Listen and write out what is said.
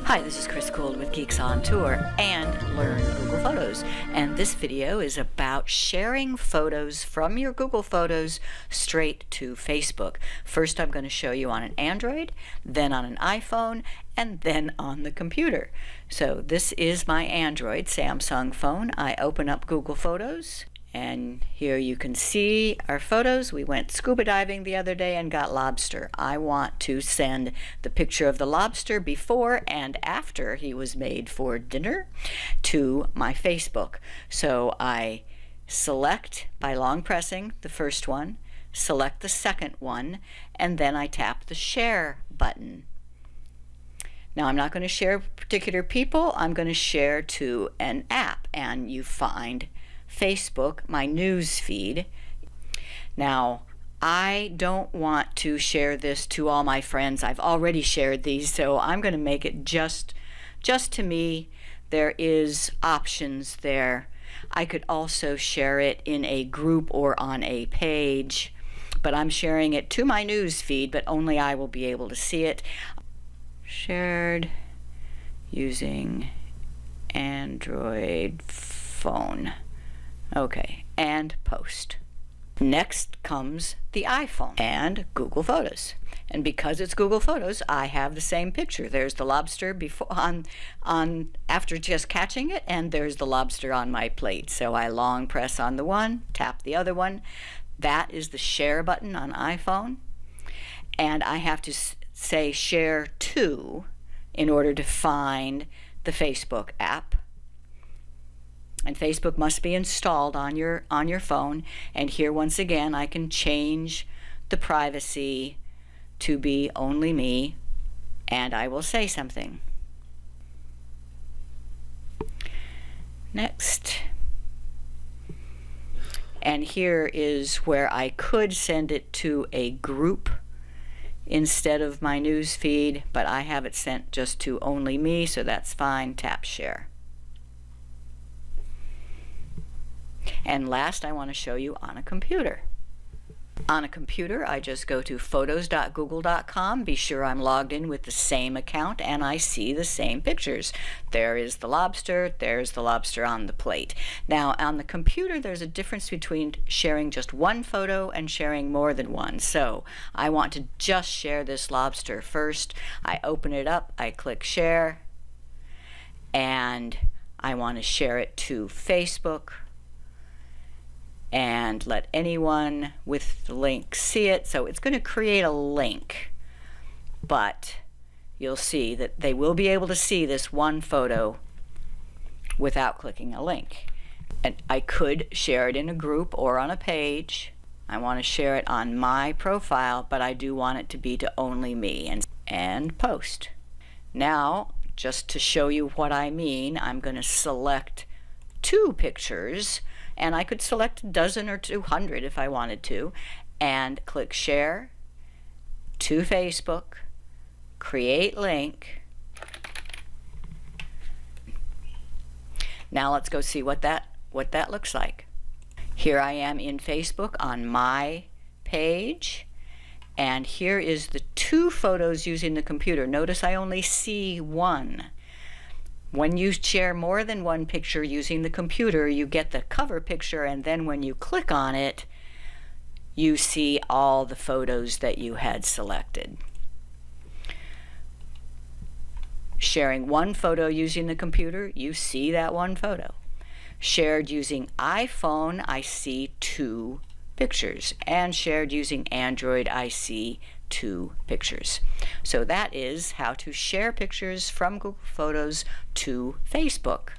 Hi, this is Chris Gould with Geeks on Tour and Learn Google Photos. And this video is about sharing photos from your Google Photos straight to Facebook. First, I'm going to show you on an Android, then on an iPhone, and then on the computer. So this is my Android Samsung phone. I open up Google Photos. And here you can see our photos. We went scuba diving the other day and got lobster. I want to send the picture of the lobster before and after he was made for dinner to my Facebook. So I select by long pressing the first one, select the second one, and then I tap the share button. Now I'm not going to share particular people. I'm going to share to an app, and you find Facebook, my news feed. Now, I don't want to share this to all my friends. I've already shared these, so I'm going to make it just to me. There is options there. I could also share it in a group or on a page, but I'm sharing it to my news feed, but only I will be able to see it. Shared using Android phone. Okay, and post. Next comes the iPhone and Google Photos. And because it's Google Photos, I have the same picture. There's the lobster before after just catching it, and there's the lobster on my plate. So I long press on the one, tap the other one. That is the share button on iPhone. And I have to say share to in order to find the Facebook app. And Facebook must be installed on your phone. And here once again I can change the privacy to be only me, and I will say something. Next. And here is where I could send it to a group instead of my news feed, but I have it sent just to only me, so that's fine. Tap share. And last, I want to show you on a computer. On a computer, I just go to photos.google.com, be sure I'm logged in with the same account, and I see the same pictures. There is the lobster, there's the lobster on the plate. Now, on the computer, there's a difference between sharing just one photo and sharing more than one. So, I want to just share this lobster first. I open it up, I click share, and I want to share it to Facebook and let anyone with the link see it. So it's going to create a link, but you'll see that they will be able to see this one photo without clicking a link. And I could share it in a group or on a page. I want to share it on my profile, but I do want it to be to only me, and post. Now, just to show you what I mean, I'm going to select two pictures, and I could select a dozen or 200 if I wanted to, and click share to Facebook, create link. Now let's go see what that looks like. Here I am in Facebook on my page, and here is the two photos using the computer. Notice I only see one. When you share more than one picture using the computer, you get the cover picture, and then when you click on it, you see all the photos that you had selected. Sharing one photo using the computer, you see that one photo. Shared using iPhone, I see two pictures, and shared using Android, I see two pictures. So that is how to share pictures from Google Photos to Facebook.